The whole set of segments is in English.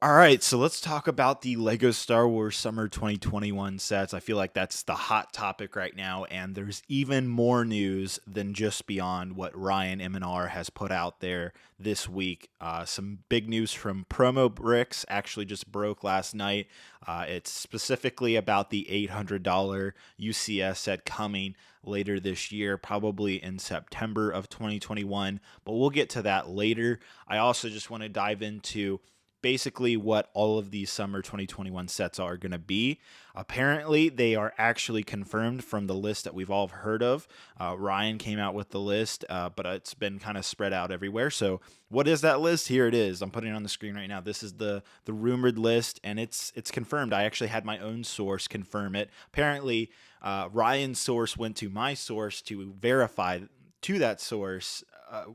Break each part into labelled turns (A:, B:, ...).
A: All right, so let's talk about the Lego Star Wars Summer 2021 sets. I feel like that's the hot topic right now, and there's even more news than just beyond what Ryan M&R has put out there this week. Some big news from Promobricks actually just broke last night. It's specifically about the $800 UCS set coming later this year, probably in September of 2021, but we'll get to that later. I also just want to dive into basically what all of these summer 2021 sets are going to be. Apparently, they are actually confirmed from the list that we've all heard of. Ryan came out with the list, but it's been kind of spread out everywhere. So, what is that list? Here it is. I'm putting it on the screen right now. This is the rumored list, and it's confirmed. I actually had my own source confirm it. Apparently, Ryan's source went to my source to verify to that source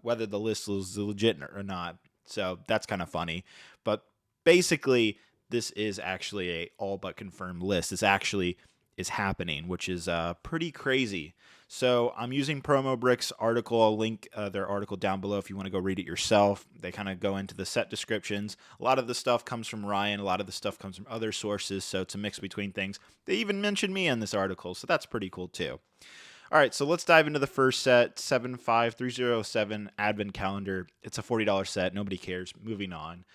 A: whether the list was legit or not. So that's kind of funny. But basically, this is actually a all but confirmed list. This actually is happening, which is pretty crazy. So I'm using Promobricks article. I'll link their article down below if you want to go read it yourself. They kind of go into the set descriptions. A lot of the stuff comes from Ryan. A lot of the stuff comes from other sources. So it's a mix between things. They even mentioned me in this article. So that's pretty cool too. All right, so let's dive into the first set, 75307 Advent Calendar. It's a $40 set. Nobody cares. Moving on.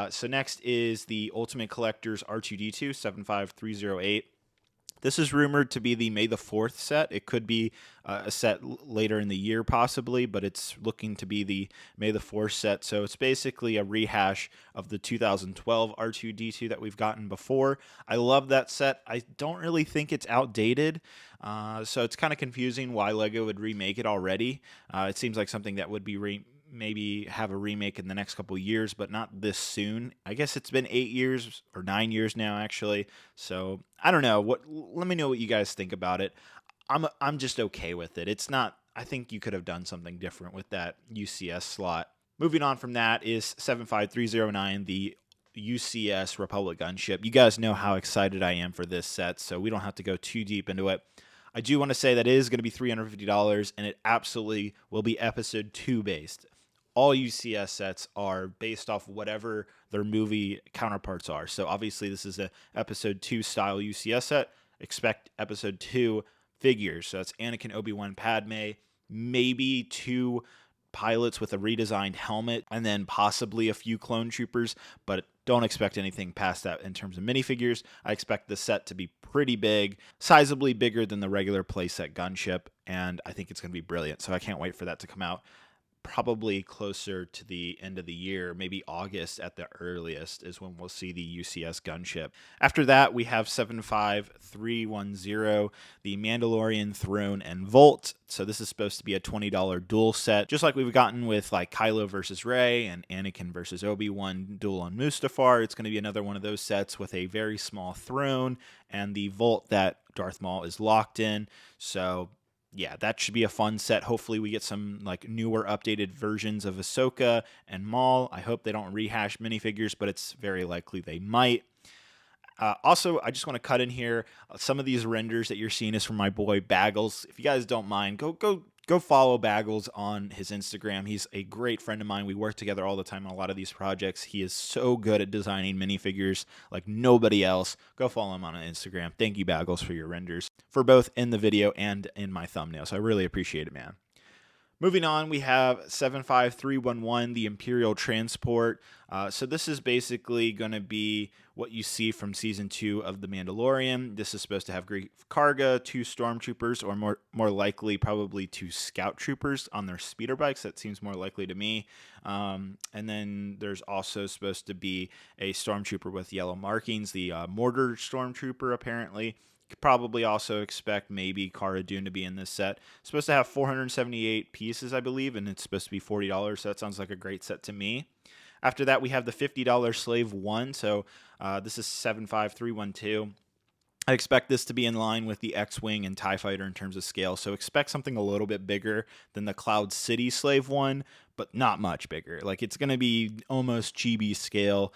A: So next is the Ultimate Collector's R2D2, 75308. This is rumored to be the May the 4th set. It could be a set later in the year possibly, but it's looking to be the May the 4th set. So it's basically a rehash of the 2012 R2D2 that we've gotten before. I love that set. I don't really think it's outdated. So it's kind of confusing why LEGO would remake it already. It seems like something that would be maybe have a remake in the next couple of years, but not this soon. I guess it's been 8 years or 9 years now, actually. So I don't know. Let me know what you guys think about it. I'm just okay with it. It's not. I think you could have done something different with that UCS slot. Moving on from that is 75309, the UCS Republic Gunship. You guys know how excited I am for this set, so we don't have to go too deep into it. I do want to say that it is going to be $350, and it absolutely will be episode 2 based. All UCS sets are based off whatever their movie counterparts are. So obviously this is a episode 2 style UCS set. Expect episode 2 figures. So that's Anakin, Obi-Wan, Padme, maybe 2 pilots with a redesigned helmet, and then possibly a few clone troopers, but don't expect anything past that in terms of minifigures. I expect the set to be pretty big, sizably bigger than the regular playset gunship, and I think it's going to be brilliant. So I can't wait for that to come out. Probably closer to the end of the year, maybe August at the earliest is when we'll see the UCS gunship. After that, we have 75310, the Mandalorian Throne and Volt. So this is supposed to be a $20 duel set, just like we've gotten with like Kylo versus Rey and Anakin versus Obi-Wan duel on Mustafar. It's going to be another one of those sets with a very small throne and the Volt that Darth Maul is locked in. So yeah, that should be a fun set. Hopefully we get some like newer updated versions of Ahsoka and Maul. I hope they don't rehash minifigures, but it's very likely they might. Also, I just want to cut in here. Some of these renders that you're seeing is from my boy Baggles. If you guys don't mind, go follow Baggles on his Instagram. He's a great friend of mine. We work together all the time on a lot of these projects. He is so good at designing minifigures like nobody else. Go follow him on Instagram. Thank you, Baggles, for your renders for both in the video and in my thumbnail. So I really appreciate it, man. Moving on, we have 75311, the Imperial Transport. So this is basically going to be what you see from Season 2 of The Mandalorian. This is supposed to have Greef Karga, 2 Stormtroopers, or more likely probably 2 Scout Troopers on their speeder bikes. That seems more likely to me. And then there's also supposed to be a Stormtrooper with yellow markings, the Mortar Stormtrooper apparently. Could probably also expect maybe Cara Dune to be in this set. It's supposed to have 478 pieces, I believe, and it's supposed to be $40, so that sounds like a great set to me. After that, we have the $50 Slave 1, so this is 75312. I expect this to be in line with the X-Wing and TIE Fighter in terms of scale, so expect something a little bit bigger than the Cloud City Slave 1, but not much bigger. Like, it's going to be almost GB scale.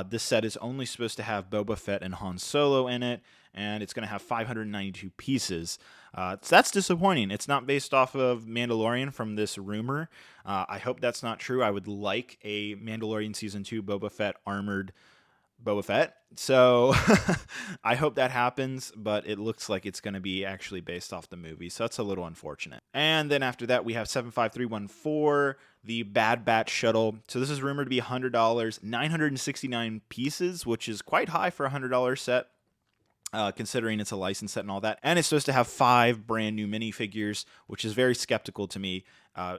A: This set is only supposed to have Boba Fett and Han Solo in it, and it's going to have 592 pieces. So that's disappointing. It's not based off of Mandalorian from this rumor. I hope that's not true. I would like a Mandalorian Season 2 Boba Fett armored Boba Fett. So I hope that happens, but it looks like it's going to be actually based off the movie. So that's a little unfortunate. And then after that, we have 75314, the Bad Bat Shuttle. So this is rumored to be $100, 969 pieces, which is quite high for a $100 set. Considering it's a license set and all that. And it's supposed to have 5 brand new minifigures, which is very skeptical to me.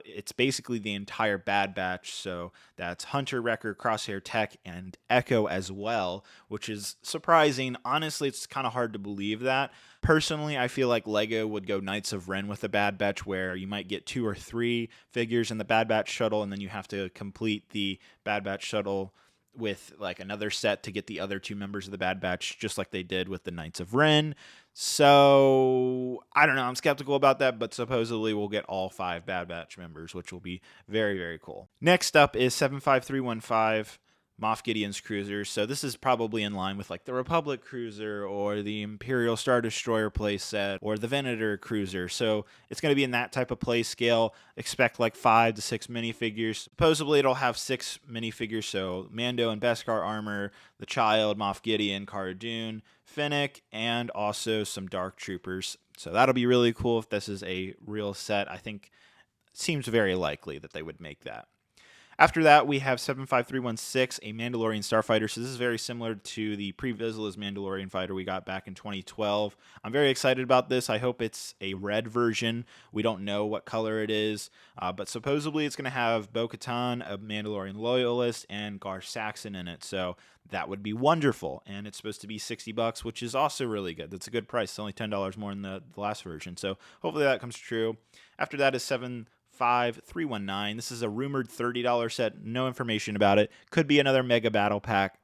A: It's basically the entire Bad Batch, so that's Hunter, Wrecker, Crosshair, Tech, and Echo as well, which is surprising. Honestly, it's kind of hard to believe that. Personally, I feel like LEGO would go Knights of Ren with the Bad Batch, where you might get 2 or 3 figures in the Bad Batch shuttle, and then you have to complete the Bad Batch shuttle with like another set to get the other 2 members of the Bad Batch, just like they did with the Knights of Ren. So I don't know. I'm skeptical about that, but supposedly we'll get all 5 Bad Batch members, which will be very, very cool. Next up is 75315. Moff Gideon's cruisers. So this is probably in line with like the Republic cruiser or the Imperial Star Destroyer playset or the Venator cruiser. So it's going to be in that type of play scale. Expect like 5 to 6 minifigures. Supposedly it'll have 6 minifigures. So Mando and Beskar armor, the Child, Moff Gideon, Cara Dune, Fennec, and also some Dark Troopers. So that'll be really cool if this is a real set. I think it seems very likely that they would make that. After that, we have 75316, a Mandalorian Starfighter. So this is very similar to the pre-Vizsla Mandalorian fighter we got back in 2012. I'm very excited about this. I hope it's a red version. We don't know what color it is, but supposedly it's going to have Bo-Katan, a Mandalorian loyalist, and Gar Saxon in it. So that would be wonderful. And it's supposed to be $60, which is also really good. That's a good price. It's only $10 more than the last version. So hopefully that comes true. After that is 75319. This is a rumored $30 set. No information about it. Could be another mega battle pack.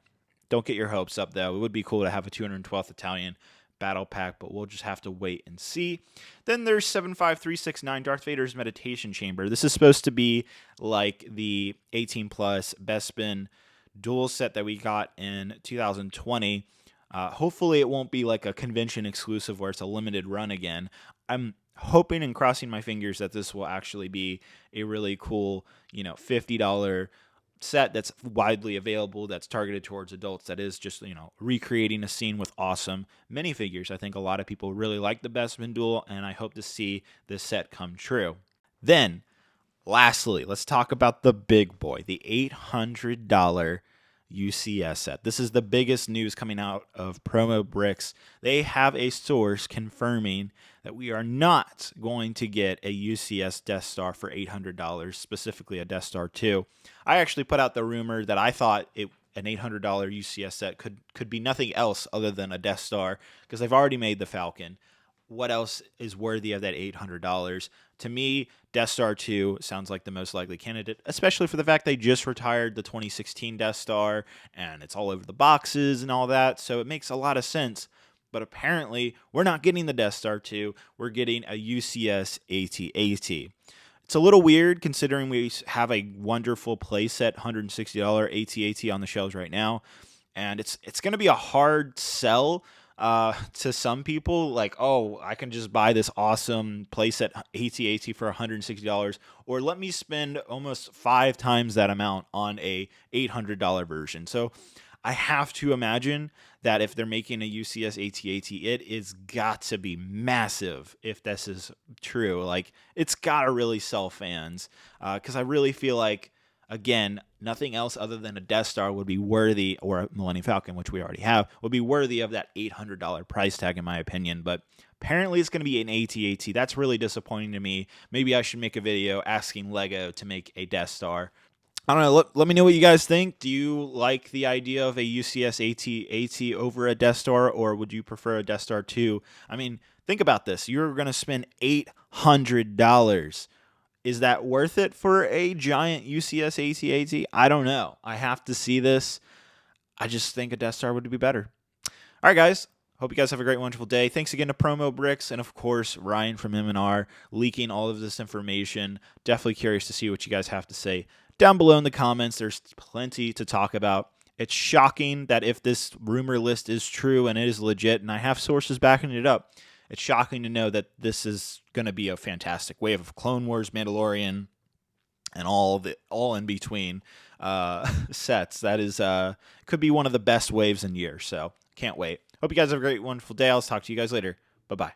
A: Don't get your hopes up, though. It would be cool to have a 212th Italian battle pack, but we'll just have to wait and see. Then there's 75369, Darth Vader's Meditation Chamber. This is supposed to be like the 18 plus Bespin dual set that we got in 2020. Hopefully it won't be like a convention exclusive where it's a limited run again. I'm hoping and crossing my fingers that this will actually be a really cool, $50 set that's widely available, that's targeted towards adults, that is just, recreating a scene with awesome minifigures. I think a lot of people really like the Bespin duel, and I hope to see this set come true. Then, lastly, let's talk about the big boy, the $800 UCS set. This is the biggest news coming out of Promobricks. They have a source confirming that we are not going to get a UCS Death Star for $800, specifically a Death Star 2. I actually put out the rumor that I thought an $800 UCS set could be nothing else other than a Death Star, because they've already made the Falcon. What else is worthy of that $800? To me, Death Star 2 sounds like the most likely candidate, especially for the fact they just retired the 2016 Death Star, and it's all over the boxes and all that, so it makes a lot of sense. But apparently, we're not getting the Death Star 2. We're getting a UCS AT-AT. It's a little weird considering we have a wonderful playset, $160 AT-AT on the shelves right now, and it's going to be a hard sell to some people, like, oh, I can just buy this awesome playset AT-AT for $160, or let me spend almost 5 times that amount on a $800 version. So I have to imagine that if they're making a UCS AT-AT, it is got to be massive if this is true. Like, it's got to really sell fans, because I really feel like, again, nothing else other than a Death Star would be worthy, or a Millennium Falcon, which we already have, would be worthy of that $800 price tag, in my opinion. But apparently it's going to be an AT-AT. That's really disappointing to me. Maybe I should make a video asking LEGO to make a Death Star. I don't know. Let me know what you guys think. Do you like the idea of a UCS AT-AT over a Death Star, or would you prefer a Death Star 2? I mean, think about this. You're going to spend $800. Is that worth it for a giant UCS AT-AT? I don't know. I have to see this. I just think a Death Star would be better. All right, guys. Hope you guys have a great, wonderful day. Thanks again to Promobricks and, of course, Ryan from M&R leaking all of this information. Definitely curious to see what you guys have to say down below in the comments. There's plenty to talk about. It's shocking that if this rumor list is true and it is legit, and I have sources backing it up, it's shocking to know that this is going to be a fantastic wave of Clone Wars, Mandalorian, and all in between. sets. That is could be one of the best waves in years. So can't wait. Hope you guys have a great, wonderful day. I'll talk to you guys later. Bye-bye.